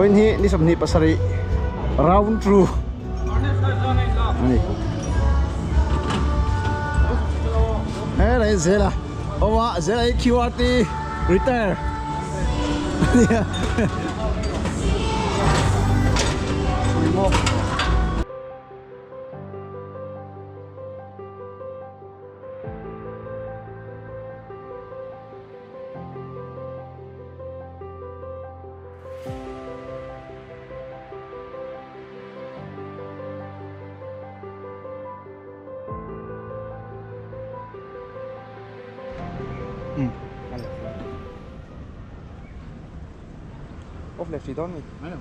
ini sabni pasari round through. Ini. Đây Zela. Oma Zela QRT retire. Off left sidon nih. Mana?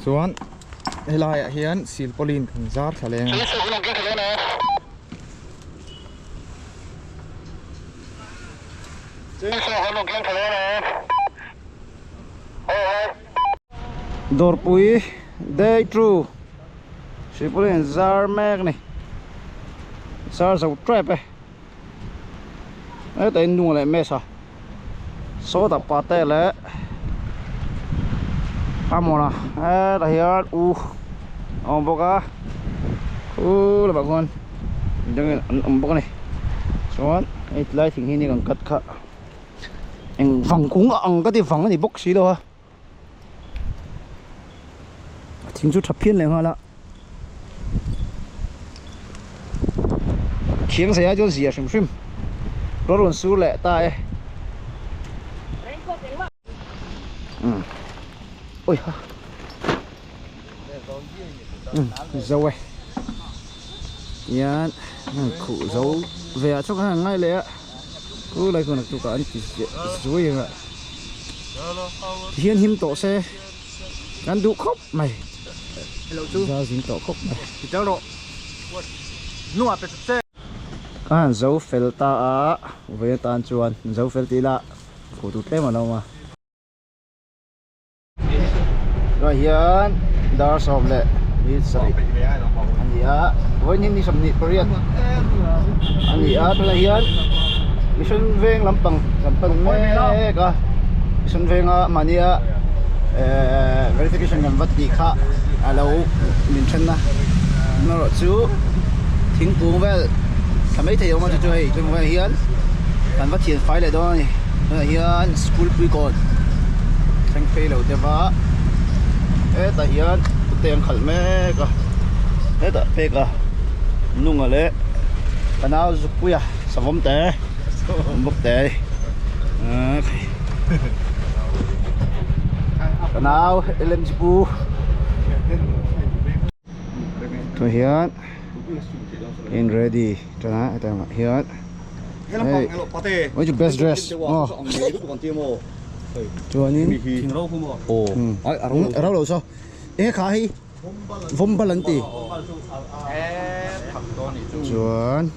Xuân, đây là hiện xịt polin thằng giáp thả lên. Door pui, day true. Xịt polin giáp meg này, giáp dầu trap ấy. Đấy, tay nuông lại mẹ sao? Số tập pate lại. Amona, dah hiat, ombok lah bangun, jangan ombok ni, soal, itu thing ini kan kat kak, yang fang kung ang kat fang ni box sih loh, thing tu capian leh hala, kiang saya jual sia sim, lorun su leh tay. Ôi ha. Dâu ấy. Yan, khủ dấu về cho hàng ngay lẽ. Cứ lại còn tụ cả anh chỉ dối vậy. Hiên him tổ xe. Ăn đủ khóc mày. Ra dính tổ khóc mày. Thì cháu độ. Nua phải xe. À dấu phèl ta á, về tan chuan, dấu phèl tí lạ. Khủ tụt tem mà đâu mà. Rồi hiện dar sọp lệ đi sợi anh nhớ với những sầm nịt Korean anh nhớ tôi là hiện mission veng làm bằng mẹ cả mission veng mà nia verification làm vật gì khác alo mình chân na nó rồi chú thính cuồng về thằng ấy thấy ông mà chơi về hiện làm vật hiện phải lại đó này hiện school quy code thành phê lâu thế vợ ta hian tiền khẩn mẹ cả hết ta phê cả nung ở lẽ cái nào giúp quý à sản phẩm tệ bốc tệ cái nào lên chú thôi hian in ready cho nó tại mà hian hey what's your best dress cho nên rau lâu sao khá hi vong balanti chuan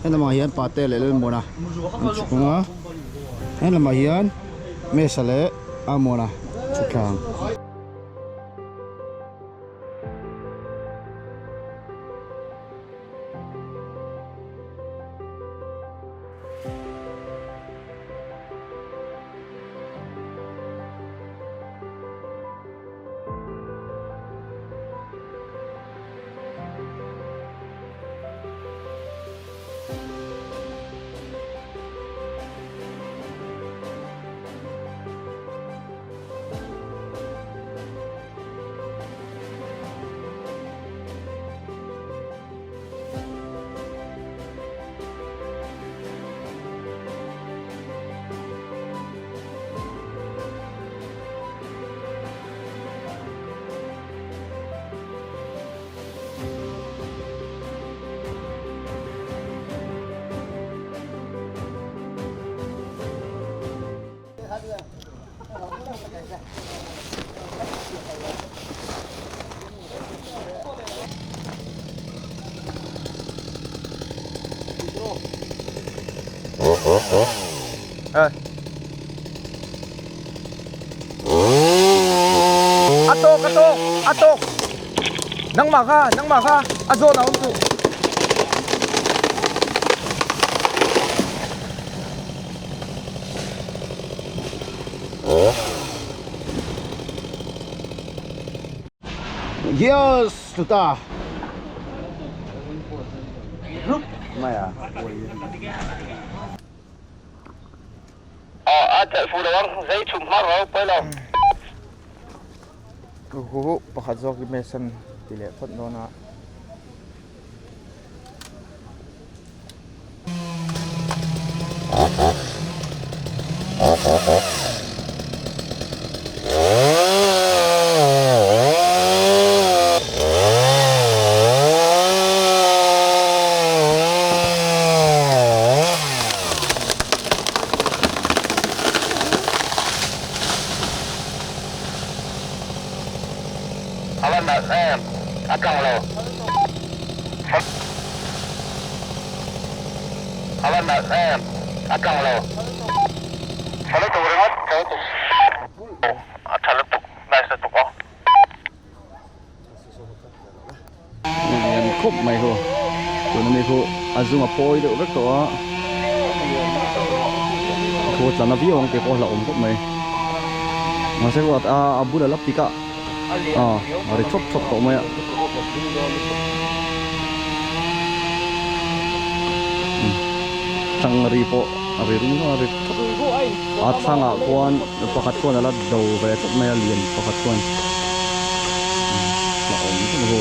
anh làm hiền pate lại lên mùa nào đúng không anh làm hiền mẹ sale mùa nào chụp hàng Atok nang maka azo na untu Yes, sudah. Maya. أنت فولور زيت مرة وبلا kuhu pakadzok mesan telepon dona أنا ما أكمله أنا ما أكمله فلت ورمت أتلت ناس تقع Yan khop mai ho. Tuần này ho azuma poi được rất to. Ho chana vi ong ke ko la om khop mai. Mà sẽ gọi abu là lắp pika. Rồi chop chop to mai. Sang ripo, ari rungo ari chop. At sanga kuan pakat ko na la daw ba chop mai alien pakat kuan. La om ko ho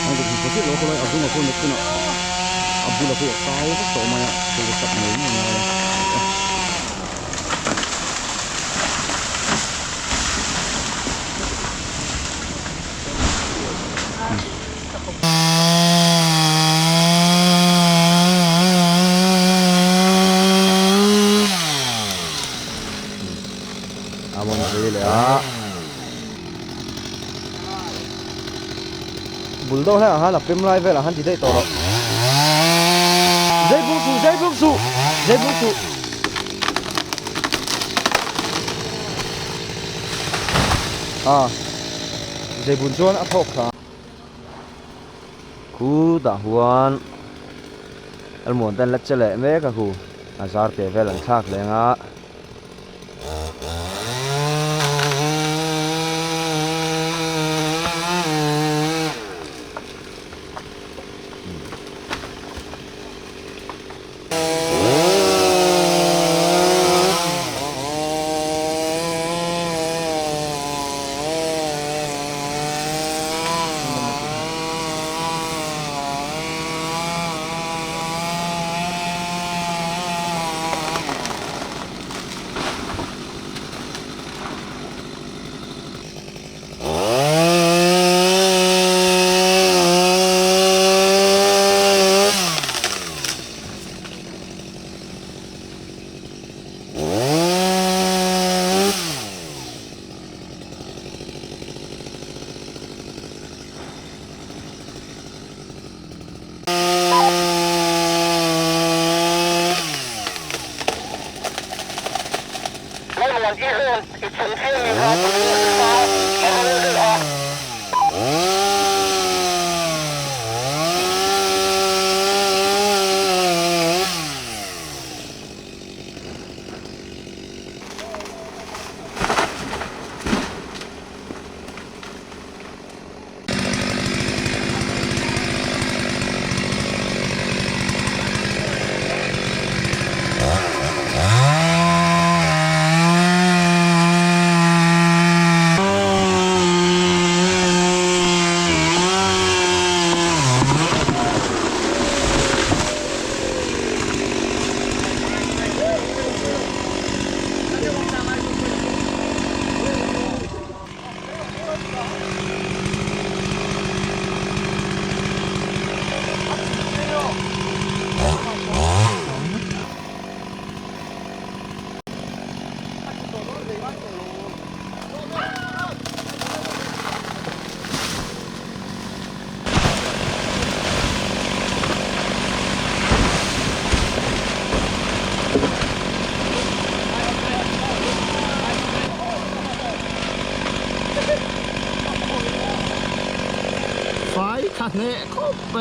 ang kasi lo ko lang azuma ko na abu la ko tao to mai ko tap mai ni. Amon rele bulldog là ha là pem lai về là hắn chỉ đây to dây buông sụ dây buông chuan áp thọc cả khu đã huan almond tan lắc chale me ka khu azar te vel an thak lenga นี่ครบไป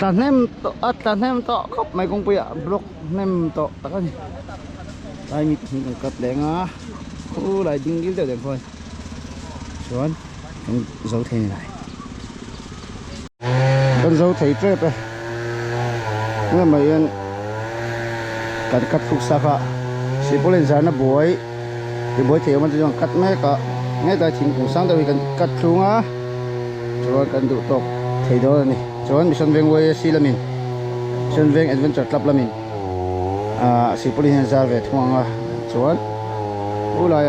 ตัดเนมโตตัดเนมโตครบไม่คงไปอ่ะบล็อกเนมโตตะกันไอ้มีกัดแดงอ่ะโอ้หลายดิ้งดิ้งเดียวเดียวคนชวนต้องเจ้าเทนี่ไหนต้องเจ้าเทเจ็บไปเมื่อมาเย็นกัดฟุกสักอ่ะสิบเล่นจานน่ะบวยที่บวยเที่ยวมันจะยังกัดแม่ก็ง่ายแต่ทิ้งผงสังแต่วิกันกัดชุงอ่ะชวนกันดูตกเที่ยวนี่ชวนมิชชั่นเวงเวซีละมินมิชชั่นเวงแอดเวนเจอร์คลับละมินสิบเล่นจานเวทห่วงอ่ะชวนผู้ลอย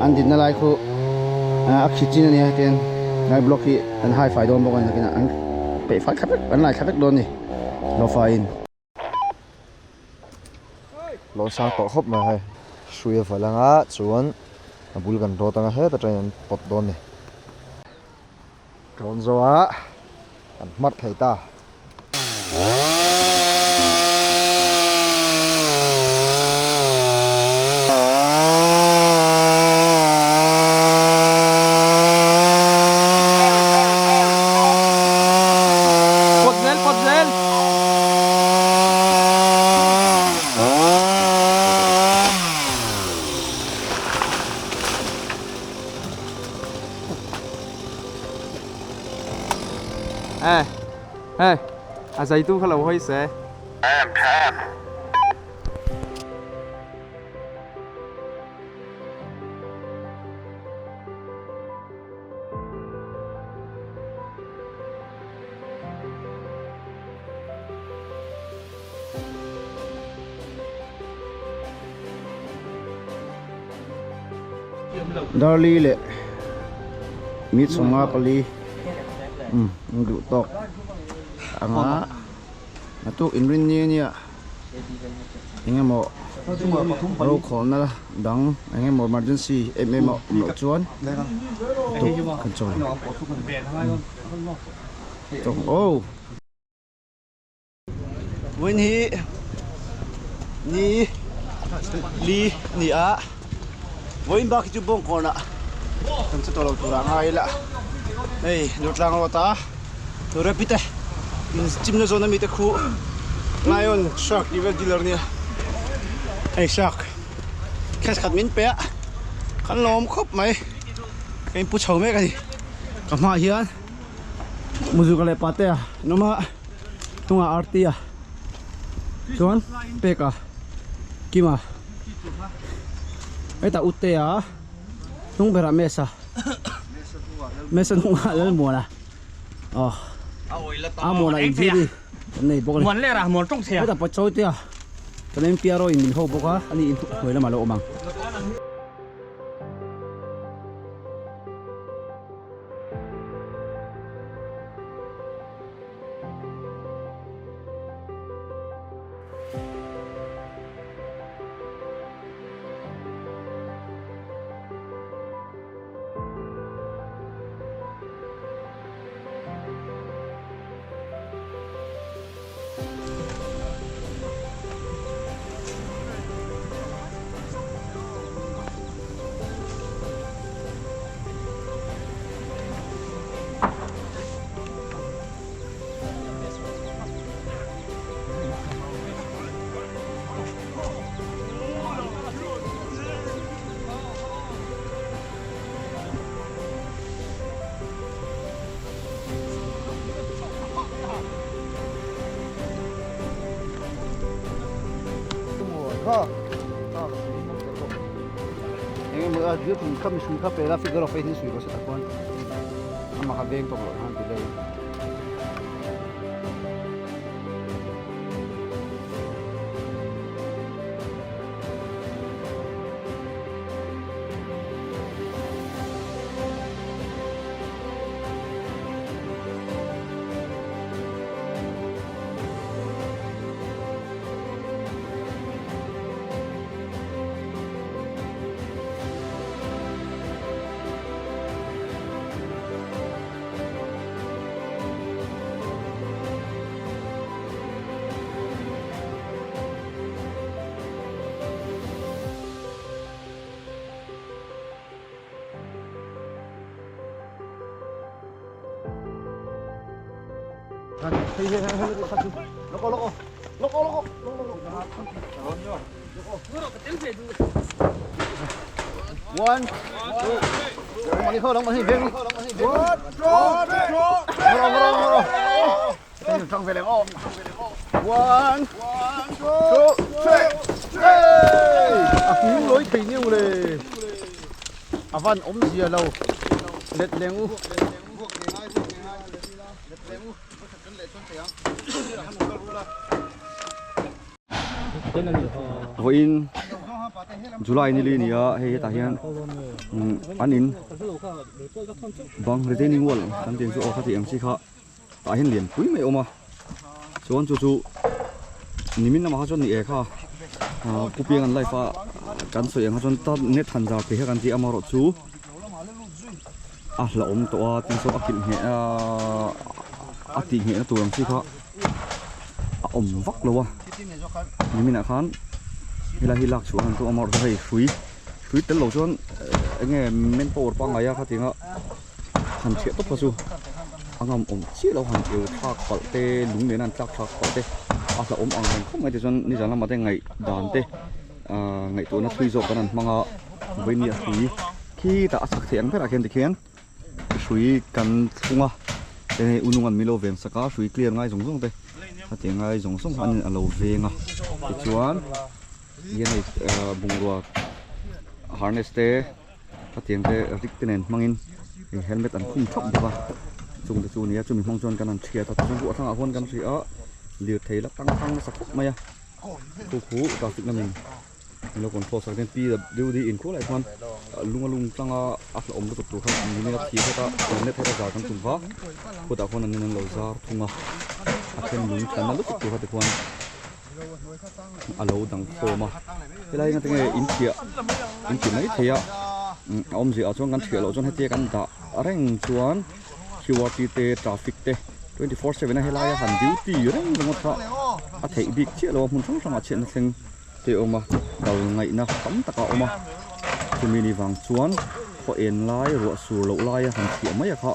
อันดินนั่นไรคืออักษิจินนี่เต็นนายบล็อกที่อันไฮไฟโดนบอกกันนะอันเปิดไฟขับอันไหนขับโดนนี่เราไฟอินเราสร้างต่อครบมาให้ช่วยฝรั่งชวนบุลกันรอตั้งให้แต่ใจมันปดโดนนี่โดนจัวกันมัดไข่ตาอาศัยตู้เขาเราให้เสีย Time. ดอลลี่เลยมิดสมาปลีดูตกอ่างะตุอินรินเนี่ยยังไงหมอเราขอนะดังยังไงหมอ emergency เอ็มหมอจวนตุกกันจอยตุกโอ้วันนี้นี่ลีนี่อ่ะวันบักจุบงก่อนอ่ะทำสตอเราตัวร่างไงล่ะเฮ้ยดูร่างเราตาตัวเรปิเตจิมโนโซนามิเตคูไลออนชักดีเวลดีลเลอร์เนี่ยไอ้ชักแค่ขัดมินเปะขันลมครบไหมเป็นผู้ชาวเมกันดิกับมาเฮียนมุจุกันเลยปาเตะน้องมาตัวอาร์ตีอ่ะชวนเปกอ่ะกี่มาไอ้ตาอุตเตะนุ่งเบราเมซ่าเมซ่านุ่งอะไรมัวนะอ๋ออามัวนะอินฟิดีนี่บอกเลยหมอนเลยอะหมอนต้องเสีย ไอ้ตาปัจจุบันเนี่ยตอนนี้พิอาร์โรอินมินเขาบอกว่าอันนี้อินทุกหน่วยละมาแล้วมั้งยังไงเมื่อเดี๋ยวผมเข้ามาช่วยเข้าไปแล้วฟิกเกอร์ออฟเฟนนี่ช่วยก็สักคนอามาขับเองตกหล่นหันไปเลย One, two, mani kho long mani veng. Trong về lại One, two, three. Phím lối thủy nhiêu này. Văn ốm gì ở lâu. Lết lên u. Voin July ni li nia he ta hian anin bang retaining wall kan tin chu o khati ang chi kha ta hian lian pui mai oma chuan chu nimin nama chon ni e kha pupiang an life a kan soi ang chon ta net han za pe kan ti amaro chu a la om to a tin so akil he a ti he na turang chi kha a om vak lowa nimin a khan hila hilak chu han to amor thei shui tel lo chon nge men por pa ngaya kha tinga han che to pasu angam om chi lo han eu thak pal te lung ne nan thak pal te a la om ang han khom ai te chon ni jana ma te ngai dan te ngai to na thui zo kanan manga veni a shui khi ta asak theng phera khen te khen shui kan thunga te unungan milo vem saka shui clear ngai jong jong te ha te ngai jong song han alo venga ti chuan yen ai bungrua harness te atiang te rik tenen mangin helmet an khum thop ba chung te chu nia chu mi mong chon kan an thia ta chung bu thang a hon kan ri a lir thei la tang thang sak maya khu ka tik na min lo kon pho sak den pi da di in ko lai khan lung tanga akla om to tu khan ni na thi ta ne thera ga kan tum ba ko ta khon an nan lo zar thunga aken lung thana lu tu ha te khan alo dang phoma helai nga tenge in mai theya om ji a chong kan thia lo chon hete kan da areng chuan QRT te traffic te 24/7 helai han duty reng ngot tha a thei big che lo mun thong thang a chen theng te oma dal ngai na kam taka oma chumini wang chuan kho en lai ro sur lo lai han thia mai a kha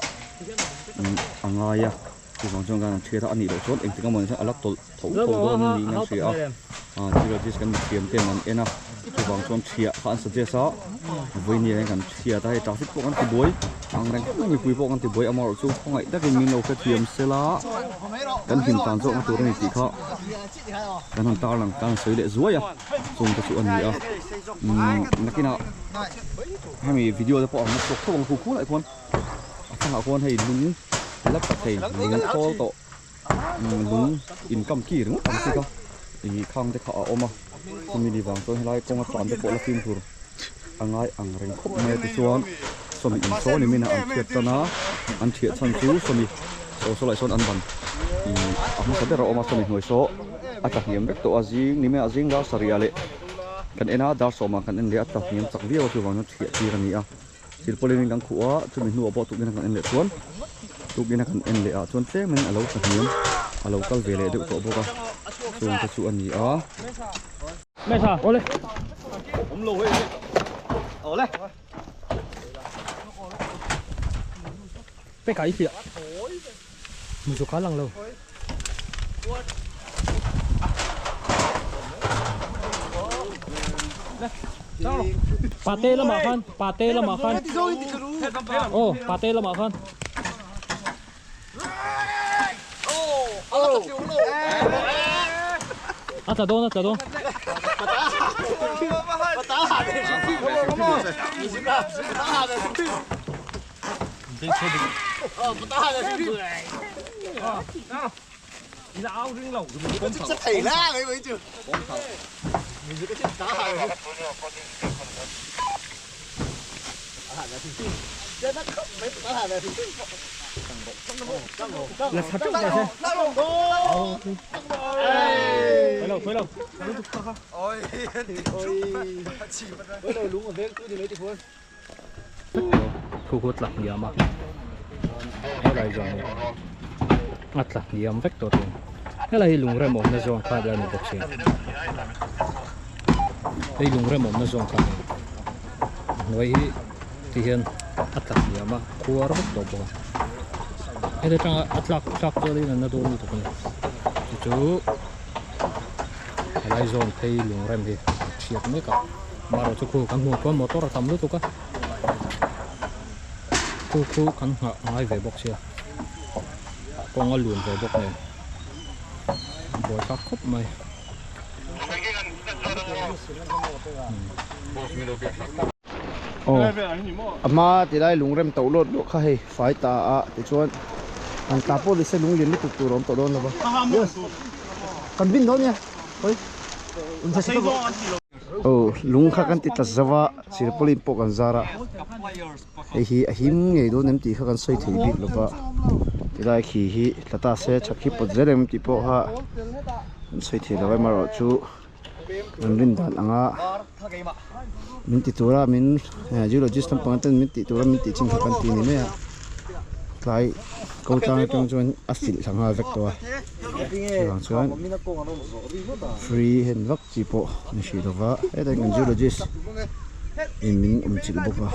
angaya chu wang chong kan thia tha ani lo chon eng tinga mon sa alak tol tho don ni nga sia zero dis kan thiam te man ena chu wang chon thia khan sa je sa voini kan thia ta traffic po kan ti boy ang rang mi pui po kan ti boy amar chu khongai da kin min lo kha thiam sela kan him tan zo tu ni ti kha kan han tar lang kan soi le zuaya chung ta chu ani a nakina hami video da po ang tok thong khu lai kon thang a kon hei lung lap ta thei lung khol to lung income ki rung tam si ka i khang te kha oma mi di wang to helai kong tan te po la fin thur angai ang reng khop me ti chuan somi in so ni mina an thiat tana an thiat chan chu somi so lai son an ban i ama sa dera oma somi hoi so ata hiam bek to azing ni me azing ga sariale kan ena dar so ma kan en le ata hiam chak viaw chu wang thiat ti rani a sil polin gang khuwa chumi nu abo tu gina kan en le chuan tu gina kan en le a chuan tle men alo sa hiam alo kal vele de to boka chung ta chu ani a Mesa, ole. Om lo he. Ole. Pe cái kìa. Mình số cá lăng lâu. Pate là mà khan, pate là mà khan. Oh, pate là mà khan. Ata don. Thầy la đấy mấy chứ. Mình giữ cái chiếc cá hàng này. Là thật chứ này. Quay lâu. Ôi. Với đầu lúng ở bên cứ thì lấy thì thôi. Khu hút lạc nhiều mà. Ở đây rồi. Ngắt lạc nhiều vector rồi. Cái này lùng rem nó dọn khai ra một chuyện. Đây lùng rem nó dọn khai. Vậy thì hiện ngắt lạc nhiều mà khu ở rất tốt. Ede tanga atlak tuli na nadon nito kun. Chu alai zone thei lung rem hi chiat me ka maro chu khu kan mu ko motor tam lu tu ka khu kan nga ngai ve box ya ko ngal lun ve box ne boy ka khop mai oh ama ti lai lung rem to lot lo kha hei fai ta a ti chuan an ta po li se lung lin ni tuk tu rom to don lo ba yes kan bin don ya oi un sa se oh lung kha kan ti ta zawa sir polin po kan zara hi ahim nge do nem ti kha kan soi thei bik lo ba ti lai khi hi tata se chakhi pot zerem ti po ha kan soi thei lo ma ro chu an rin dan anga min ti tura min geologist tam pantan min ti tura min ti ching kan ti ni me klai ko tang tang chuan a fil thanga vek to ang chuan free hen vak chi po ni shi do wa e da kan geologist in min chil boka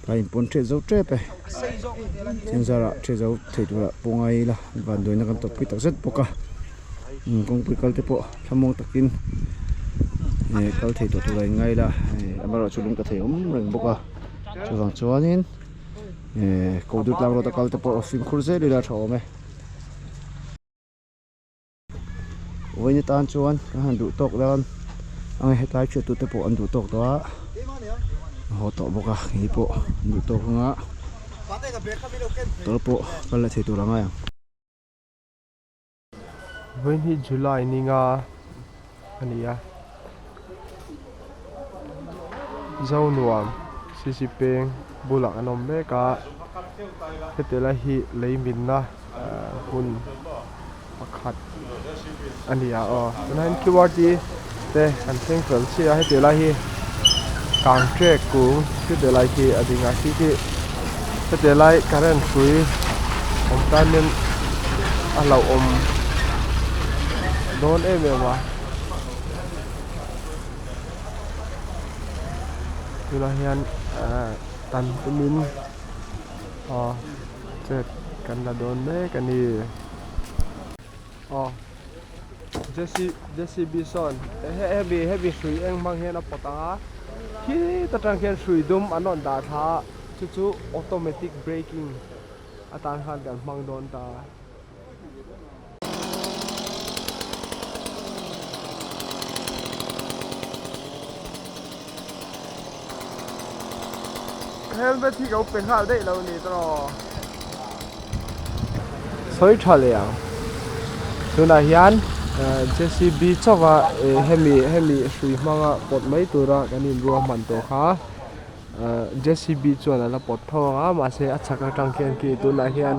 kai pon tre zo tre pe chen zara tre zo thei tura pongai la van doi na kan to pi tak zet boka kong pi kal te po thamong takin kal thei to lai ngai la amaro chulung ka thei reng boka chuwang chuanin ko dut lang ro ta kal te po film khurze li la thawme oi ni tan chuan ka han du tok dan ang hetlai chu tu te po an du tok to a ho to boka hi po du tok nga to po kal la thei tu ranga ya when he July ninga ania zaunuam sisipeng bulak anom beka hetela hi leiminna hun pakhat ania tunan kiwati te kan sengkal sia hetela hi kang trek ku hetela hi adinga ki hetela current free omtanen alau don emema tula hian tan tumin chet kan la don me kan ni Jesse Bison heavy sui eng mang hian a potanga ki ta tang hian sui dum anon da tha chu automatic braking atan han kan mang don ta helmet hi go pen hal dei lo ni tro soi thale ya tuna hian JCB chawa hemi sui manga pot mai tura kanin ro man to kha JCB chuan ala pot thonga ma se achaka tang khian ki tuna hian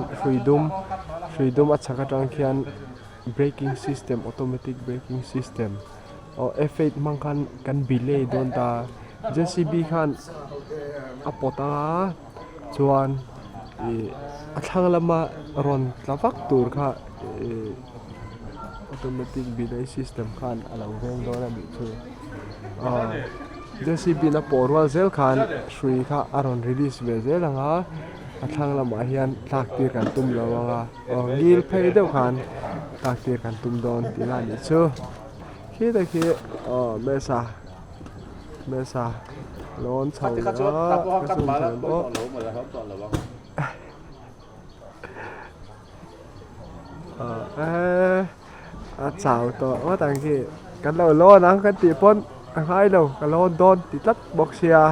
suidum achaka tang khian braking system automatic braking system F8 mang kan bilei don ta JCB khan apota chuan athang lama ron tlawak tur kha automatic bilai system khan alo reng do na mi chu JCB na porwal zel khan sri kha aron release ve zelanga athang lama hian tlak tir kan tum lawanga ngil phei deuh khan tlak tir kan tum don tila ni chu khi da khi mesa lon chau na ka sum chan bo chào to wa tang ki kan lo lo nang kan ti pon ang hai lo kan lo don ti tlat box ya